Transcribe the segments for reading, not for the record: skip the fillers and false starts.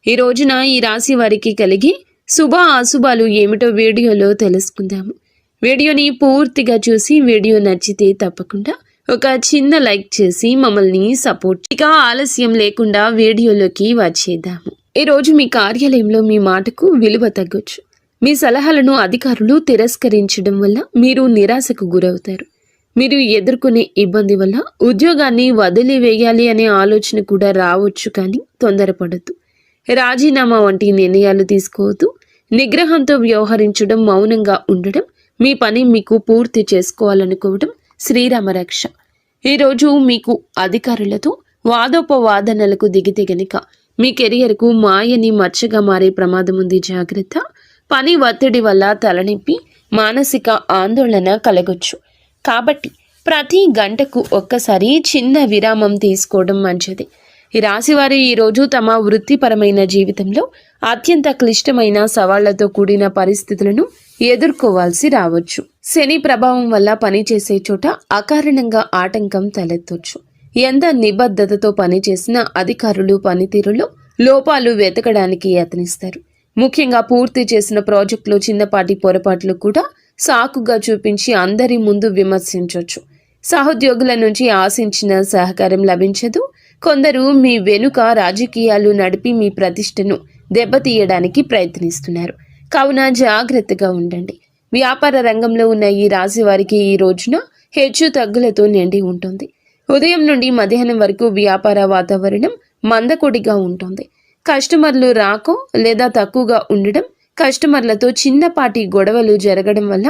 ఈ రోజున ఈ రాశి వారికి కలిగే శుభ అశుభాలు ఏమిటో వీడియోలో తెలుసుకుందాము. వీడియోని పూర్తిగా చూసి వీడియో నచ్చితే తప్పకుండా ఒక చిన్న లైక్ చేసి మమ్మల్ని సపోర్ట్. ఇక ఆలస్యం లేకుండా వీడియోలోకి వచ్చేద్దాము. ఈ రోజు మీ కార్యాలయంలో మీ మాటకు విలువ తగ్గొచ్చు. మీ సలహాలను అధికారులు తిరస్కరించడం వల్ల మీరు నిరాశకు గురవుతారు. మీరు ఎదుర్కొనే ఇబ్బంది వల్ల ఉద్యోగాన్ని వదిలివేయాలి అనే ఆలోచన కూడా రావచ్చు, కానీ తొందరపడద్దు. రాజీనామా వంటి నిర్ణయాలు తీసుకోవద్దు. నిగ్రహంతో వ్యవహరించడం, మౌనంగా ఉండడం, మీ పని మీకు పూర్తి చేసుకోవాలనుకోవడం శ్రీరామరక్ష. ఈరోజు మీకు అధికారులతో వాదోపవాదనలకు దిగితే గనుక మీ కెరియర్కు మాయని మచ్చగా మారే ప్రమాదం ఉంది. జాగ్రత్త. పని ఒత్తిడి వల్ల తలనొప్పి, మానసిక ఆందోళన కలగొచ్చు. కాబట్టి ప్రతి గంటకు ఒక్కసారి చిన్న విరామం తీసుకోవడం మంచిది. ఈ రాశివారు ఈరోజు తమ వృత్తిపరమైన జీవితంలో అత్యంత క్లిష్టమైన సవాళ్లతో కూడిన పరిస్థితులను ఎదుర్కోవాల్సి రావచ్చు. శని ప్రభావం వల్ల పనిచేసే చోట అకారణంగా ఆటంకం తలెత్తొచ్చు. ఎంత నిబద్ధతతో పనిచేసిన అధికారులు పనితీరులో లోపాలు వెతకడానికి యత్నిస్తారు. ముఖ్యంగా పూర్తి చేసిన ప్రాజెక్టులో చిన్నపాటి పొరపాట్లు కూడా సాకుగా చూపించి అందరి ముందు విమర్శించవచ్చు. సహోద్యోగుల నుంచి ఆశించిన సహకారం లభించదు. కొందరు మీ వెనుక రాజకీయాలు నడిపి మీ ప్రతిష్టను దెబ్బతీయడానికి ప్రయత్నిస్తున్నారు. కావున జాగ్రత్తగా ఉండండి. వ్యాపార రంగంలో ఉన్న ఈ రాశి వారికి ఈ రోజున హెచ్చు తగ్గులతో నిండి ఉంటుంది. ఉదయం నుండి మధ్యాహ్నం వరకు వ్యాపార వాతావరణం మందకొడిగా ఉంటుంది. కస్టమర్లు రాకో లేదా తక్కువగా ఉండడం, కస్టమర్లతో చిన్నపాటి గొడవలు జరగడం వల్ల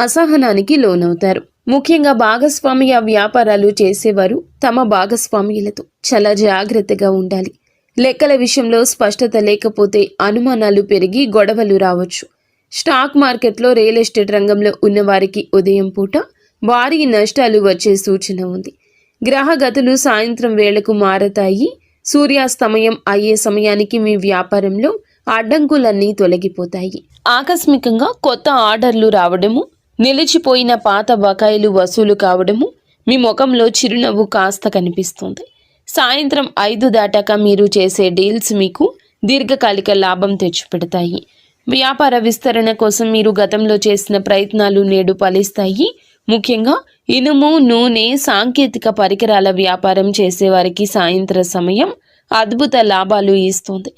అసహనానికి లోనవుతారు. ముఖ్యంగా భాగస్వామ్య వ్యాపారాలు చేసేవారు తమ భాగస్వామ్యులతో చాలా జాగ్రత్తగా ఉండాలి. లెక్కల విషయంలో స్పష్టత లేకపోతే అనుమానాలు పెరిగి గొడవలు రావచ్చు. స్టాక్ మార్కెట్లో, రియల్ ఎస్టేట్ రంగంలో ఉన్నవారికి ఉదయం పూట భారీ నష్టాలు వచ్చే సూచన ఉంది. గ్రహగతులు సాయంత్రం వేళకు మారతాయి. సూర్యాస్తమయం అయ్యే సమయానికి మీ వ్యాపారంలో అడ్డంకులన్నీ తొలగిపోతాయి. ఆకస్మికంగా కొత్త ఆర్డర్లు రావడము, నిలిచిపోయిన పాత బకాయిలు వసూలు కావడము, మీ ముఖంలో చిరునవ్వు కాస్త కనిపిస్తుంది. సాయంత్రం 5 దాటాక మీరు చేసే డీల్స్ మీకు దీర్ఘకాలిక లాభం తెచ్చిపెడతాయి. వ్యాపార విస్తరణ కోసం మీరు గతంలో చేసిన ప్రయత్నాలు నేడు ఫలిస్తాయి. ముఖ్యంగా ఇనుము, నూనె, సాంకేతిక పరికరాల వ్యాపారం చేసేవారికి సాయంత్ర సమయం అద్భుత లాభాలు ఇస్తుంది.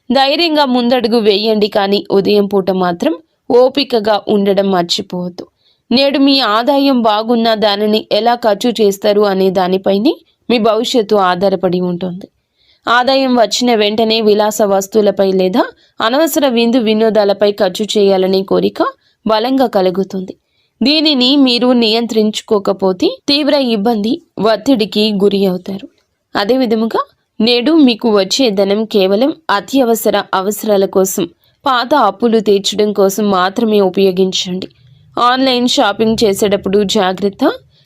ధైర్యంగా ముందడుగు వేయండి, కానీ ఉదయం పూట మాత్రం ఓపికగా ఉండడం మర్చిపోవద్దు. నేడు మీ ఆదాయం బాగున్నా దానిని ఎలా ఖర్చు చేస్తారు అనే దానిపైనే మీ భవిష్యత్తు ఆధారపడి ఉంటుంది. ఆదాయం వచ్చిన వెంటనే విలాస వస్తువులపై లేదా అనవసర వినోదాలపై ఖర్చు చేయాలనే కోరిక బలంగా కలుగుతుంది. దీనిని మీరు నియంత్రించుకోకపోతే తీవ్ర ఇబ్బంది, ఒత్తిడికి గురి అవుతారు. అదేవిధముగా నేడు మీకు వచ్చే ధనం కేవలం అత్యవసర అవసరాల కోసం, పాత అప్పులు తీర్చడం కోసం మాత్రమే ఉపయోగించండి. ఆన్లైన్ షాపింగ్ చేసేటప్పుడు జాగ్రత్త.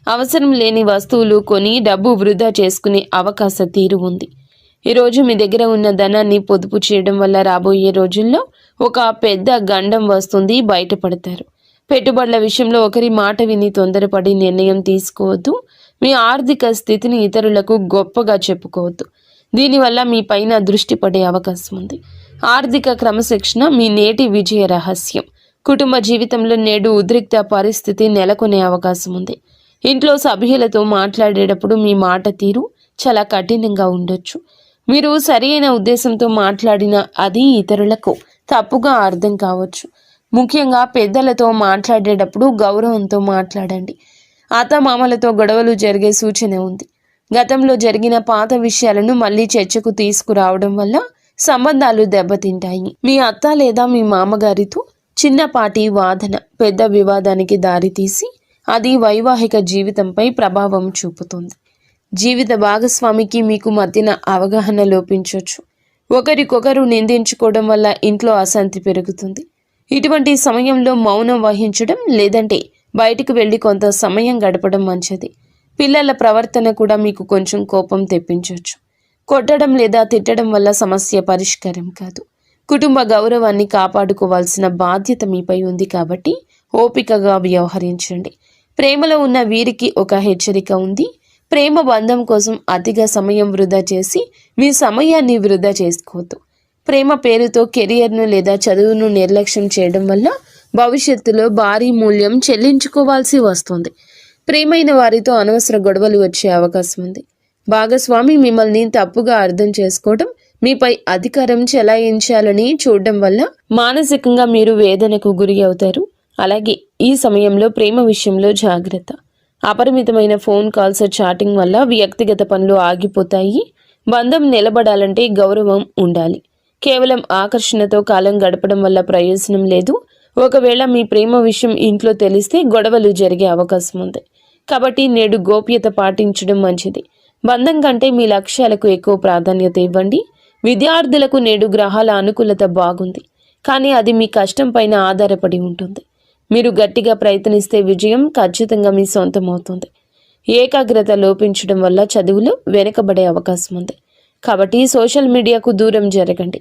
అవసరం లేని వస్తువులు కొని డబ్బు వృధా చేసుకునే అవకాశ తీరు ఉంది. ఈరోజు మీ దగ్గర ఉన్న ధనాన్ని పొదుపు చేయడం వల్ల రాబోయే రోజుల్లో ఒక పెద్ద గండం వస్తుంది, బయటపడతారు. పెట్టుబడుల విషయంలో ఒకరి మాట విని తొందరపడి నిర్ణయం తీసుకోవద్దు. మీ ఆర్థిక స్థితిని ఇతరులకు గొప్పగా చెప్పుకోవద్దు. దీనివల్ల మీ పైన దృష్టి పడే అవకాశం ఉంది. ఆర్థిక క్రమశిక్షణ మీ నేటి విజయ రహస్యం. కుటుంబ జీవితంలో నేడు ఉద్రిక్త పరిస్థితి నెలకొనే అవకాశం ఉంది. ఇంట్లో సభ్యులతో మాట్లాడేటప్పుడు మీ మాట తీరు చాలా కఠినంగా ఉండొచ్చు. మీరు సరైన ఉద్దేశంతో మాట్లాడినా అది ఇతరులకు తప్పుగా అర్థం కావచ్చు. ముఖ్యంగా పెద్దలతో మాట్లాడేటప్పుడు గౌరవంతో మాట్లాడండి. అత్తమామలతో గొడవలు జరిగే సూచన ఉంది. గతంలో జరిగిన పాత విషయాలను మళ్ళీ చర్చకు తీసుకురావడం వల్ల సంబంధాలు దెబ్బతింటాయి. మీ అత్త లేదా మీ మామగారితో చిన్నపాటి వాదన పెద్ద వివాదానికి దారితీసి అది వైవాహిక జీవితంపై ప్రభావం చూపుతుంది. జీవిత భాగస్వామికి మీకు మధ్యన అవగాహన లోపించవచ్చు. ఒకరికొకరు నిందించుకోవడం వల్ల ఇంట్లో అశాంతి పెరుగుతుంది. ఇటువంటి సమయంలో మౌనం వహించడం లేదంటే బయటకు వెళ్ళి కొంత సమయం గడపడం మంచిది. పిల్లల ప్రవర్తన కూడా మీకు కొంచెం కోపం తెప్పించవచ్చు. కొట్టడం లేదా తిట్టడం వల్ల సమస్య పరిష్కారం కాదు. కుటుంబ గౌరవాన్ని కాపాడుకోవాల్సిన బాధ్యత మీపై ఉంది కాబట్టి ఓపికగా వ్యవహరించండి. ప్రేమలో ఉన్న వీరికి ఒక హెచ్చరిక ఉంది. ప్రేమ బంధం కోసం అతిగా సమయం వృధా చేసి మీ సమయాన్ని వృధా చేసుకోవద్దు. ప్రేమ పేరుతో కెరియర్ను లేదా చదువును నిర్లక్ష్యం చేయడం వల్ల భవిష్యత్తులో భారీ మూల్యం చెల్లించుకోవాల్సి వస్తుంది. ప్రేమైన వారితో అనవసర గొడవలు వచ్చే అవకాశం ఉంది. భాగస్వామి మిమ్మల్ని తప్పుగా అర్థం చేసుకోవడం, మీపై అధికారం చెలాయించాలని చూడడం వల్ల మానసికంగా మీరు వేదనకు గురి అవుతారు. అలాగే ఈ సమయంలో ప్రేమ విషయంలో జాగ్రత్త. అపరిమితమైన ఫోన్ కాల్స్, చాటింగ్ వల్ల వ్యక్తిగత పనులు ఆగిపోతాయి. బంధం నిలబడాలంటే గౌరవం ఉండాలి. కేవలం ఆకర్షణతో కాలం గడపడం వల్ల ప్రయోజనం లేదు. ఒకవేళ మీ ప్రేమ విషయం ఇంట్లో తెలిస్తే గొడవలు జరిగే అవకాశం ఉంది. కాబట్టి నేడు గోప్యత పాటించడం మంచిది. బంధం కంటే మీ లక్ష్యాలకు ఎక్కువ ప్రాధాన్యత ఇవ్వండి. విద్యార్థులకు నేడు గ్రహాల అనుకూలత బాగుంది, కానీ అది మీ కష్టం పైన ఆధారపడి ఉంటుంది. మీరు గట్టిగా ప్రయత్నిస్తే విజయం ఖచ్చితంగా మీ సొంతం అవుతుంది. ఏకాగ్రత లోపించడం వల్ల చదువులు వెనుకబడే అవకాశం ఉంది. కాబట్టి సోషల్ మీడియాకు దూరం జరగండి.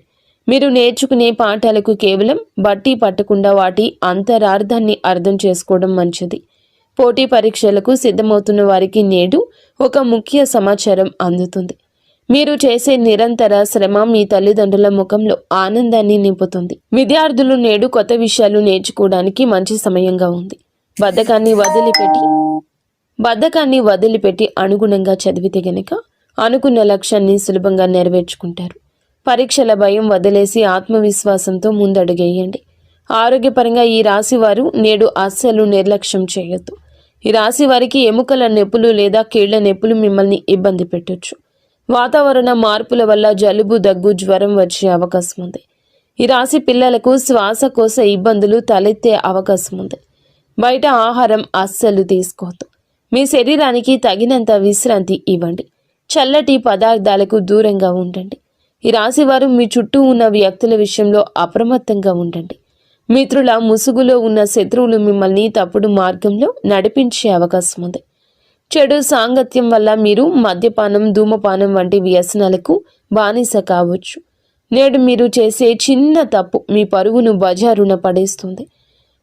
మీరు నేర్చుకునే పాఠాలకు కేవలం బట్టి పట్టకుండా వాటి అంతరార్థాన్ని అర్థం చేసుకోవడం మంచిది. పోటీ పరీక్షలకు సిద్ధమవుతున్న వారికి నేడు ఒక ముఖ్య సమాచారం అందుతుంది. మీరు చేసే నిరంతర శ్రమ మీ తల్లిదండ్రుల ముఖంలో ఆనందాన్ని నింపుతుంది. విద్యార్థులు నేడు కొత్త విషయాలు నేర్చుకోవడానికి మంచి సమయంగా ఉంది. బద్ధకాన్ని వదిలిపెట్టి అనుగుణంగా చదివితే గనక అనుకున్న లక్ష్యాన్ని సులభంగా నెరవేర్చుకుంటారు. పరీక్షల భయం వదిలేసి ఆత్మవిశ్వాసంతో ముందడుగేయండి. ఆరోగ్యపరంగా ఈ రాశి వారు నేడు అస్సలు నిర్లక్ష్యం చేయొద్దు. ఈ రాశి వారికి ఎముకల నొప్పులు లేదా కీళ్ల నొప్పులు మిమ్మల్ని ఇబ్బంది పెట్టొచ్చు. వాతావరణ మార్పుల వల్ల జలుబు, దగ్గు, జ్వరం వచ్చే అవకాశం ఉంది. ఈ రాశి పిల్లలకు శ్వాసకోశ ఇబ్బందులు తలెత్తే అవకాశం ఉంది. బయట ఆహారం అస్సలు తీసుకోవద్దు. మీ శరీరానికి తగినంత విశ్రాంతి ఇవ్వండి. చల్లటి పదార్థాలకు దూరంగా ఉండండి. ఈ రాశివారు మీ చుట్టూ ఉన్న వ్యక్తుల విషయంలో అప్రమత్తంగా ఉండండి. మిత్రుల ముసుగులో ఉన్న శత్రువులు మిమ్మల్ని తప్పుడు మార్గంలో నడిపించే అవకాశం ఉంది. చెడు సాంగత్యం వల్ల మీరు మద్యపానం, ధూమపానం వంటి వ్యసనాలకు బానిస కావచ్చు. నేడు మీరు చేసే చిన్న తప్పు మీ పరువును బజారున పడేస్తుంది.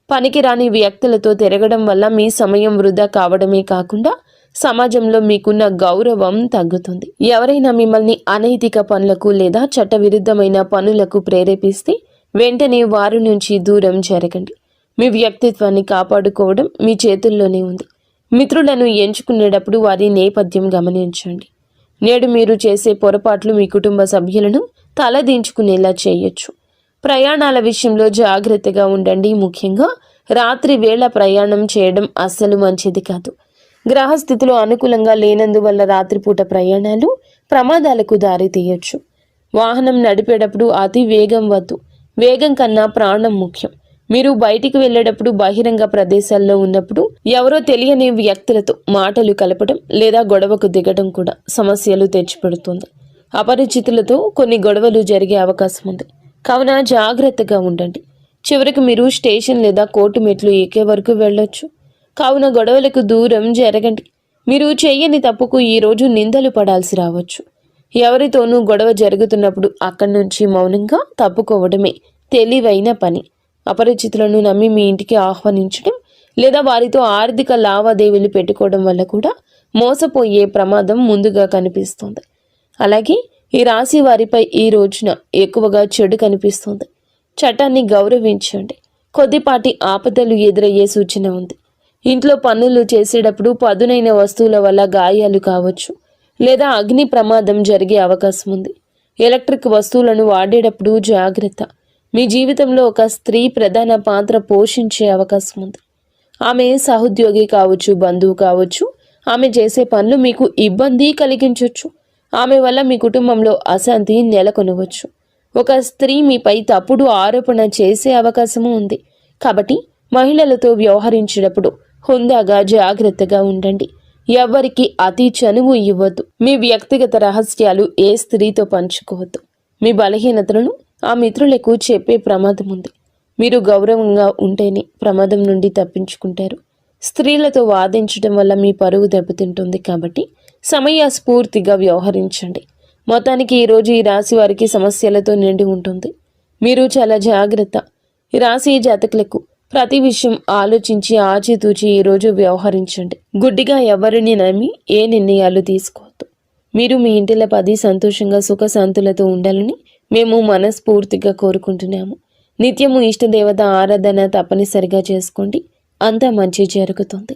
పనికిరాని వ్యక్తులతో తిరగడం వల్ల మీ సమయం వృధా కావడమే కాకుండా సమాజంలో మీకున్న గౌరవం తగ్గుతుంది. ఎవరైనా మిమ్మల్ని అనైతిక పనులకు లేదా చట్టవిరుద్ధమైన పనులకు ప్రేరేపిస్తే వెంటనే వారి నుంచి దూరం జరగండి. మీ వ్యక్తిత్వాన్ని కాపాడుకోవడం మీ చేతుల్లోనే ఉంది. మిత్రులను ఎంచుకునేటప్పుడు వారి నేపథ్యం గమనించండి. నేడు మీరు చేసే పొరపాట్లు మీ కుటుంబ సభ్యులను తలదించుకునేలా చేయొచ్చు. ప్రయాణాల విషయంలో జాగ్రత్తగా ఉండండి. ముఖ్యంగా రాత్రి వేళ ప్రయాణం చేయడం అస్సలు మంచిది కాదు. గ్రహస్థితులు అనుకూలంగా లేనందువల్ల రాత్రిపూట ప్రయాణాలు ప్రమాదాలకు దారితీయొచ్చు. వాహనం నడిపేటప్పుడు అతి వేగం వద్దు. వేగం కన్నా ప్రాణం ముఖ్యం. మీరు బయటికి వెళ్ళేటప్పుడు బహిరంగ ప్రదేశాల్లో ఉన్నప్పుడు ఎవరో తెలియని వ్యక్తులతో మాటలు కలపడం లేదా గొడవకు దిగడం కూడా సమస్యలు తెచ్చిపెడుతుంది. అపరిచితులతో కొన్ని గొడవలు జరిగే అవకాశం ఉంది. కావున జాగ్రత్తగా ఉండండి. చివరికి మీరు స్టేషన్ లేదా కోర్టు మెట్లు ఎక్కే వరకు వెళ్ళొచ్చు. కావున గొడవలకు దూరం జరగండి. మీరు చేయని తప్పుకు ఈరోజు నిందలు పడాల్సి రావచ్చు. ఎవరితోనూ గొడవ జరుగుతున్నప్పుడు అక్కడి నుంచి మౌనంగా తప్పుకోవడమే తెలివైన పని. అపరిచితులను నమ్మి మీ ఇంటికి ఆహ్వానించడం లేదా వారితో ఆర్థిక లావాదేవీలు పెట్టుకోవడం వల్ల కూడా మోసపోయే ప్రమాదం ముందుగా కనిపిస్తుంది. అలాగే ఈ రాశి వారిపై ఈ రోజున ఎక్కువగా చెడు కనిపిస్తుంది. చట్టాన్ని గౌరవించండి. కొద్దిపాటి ఆపదలు ఎదురయ్యే సూచన ఉంది. ఇంట్లో పనులు చేసేటప్పుడు పదునైన వస్తువుల వల్ల గాయాలు కావచ్చు లేదా అగ్ని ప్రమాదం జరిగే అవకాశం ఉంది. ఎలక్ట్రిక్ వస్తువులను వాడేటప్పుడు జాగ్రత్త. మీ జీవితంలో ఒక స్త్రీ ప్రధాన పాత్ర పోషించే అవకాశం ఉంది. ఆమె సహోద్యోగి కావచ్చు, బంధువు కావచ్చు. ఆమె చేసే పనులు మీకు ఇబ్బంది కలిగించవచ్చు. ఆమె వల్ల మీ కుటుంబంలో అశాంతి నెలకొనవచ్చు. ఒక స్త్రీ మీపై తప్పుడు ఆరోపణ చేసే అవకాశము ఉంది. కాబట్టి మహిళలతో వ్యవహరించేటప్పుడు హుందాగా జాగ్రత్తగా ఉండండి. ఎవ్వరికి అతి చనువు ఇవ్వద్దు. మీ వ్యక్తిగత రహస్యాలు ఏ స్త్రీతో పంచుకోవద్దు. మీ బలహీనతలను ఆ మిత్రులకు చెప్పే ప్రమాదం ఉంది. మీరు గౌరవంగా ఉంటేనే ప్రమాదం నుండి తప్పించుకుంటారు. స్త్రీలతో వాదించడం వల్ల మీ పరువు దెబ్బతింటుంది. కాబట్టి సమయస్ఫూర్తిగా వ్యవహరించండి. మొత్తానికి ఈరోజు ఈ రాశి వారికి సమస్యలతో నిండి ఉంటుంది. మీరు చాలా జాగ్రత్త. ఈ రాశి జాతకులకు ప్రతి విషయం ఆలోచించి ఆచితూచి ఈరోజు వ్యవహరించండి. గుడ్డిగా ఎవరిని నమ్మి ఏ నిర్ణయాలు తీసుకోవద్దు. మీరు మీ ఇంటిలో 10 సంతోషంగా సుఖశాంతులతో ఉండాలని మేము మనస్ఫూర్తిగా కోరుకుంటున్నాము. నిత్యము ఇష్టదేవత ఆరాధన తప్పనిసరిగా చేసుకోండి, అంతా మంచి జరుగుతుంది.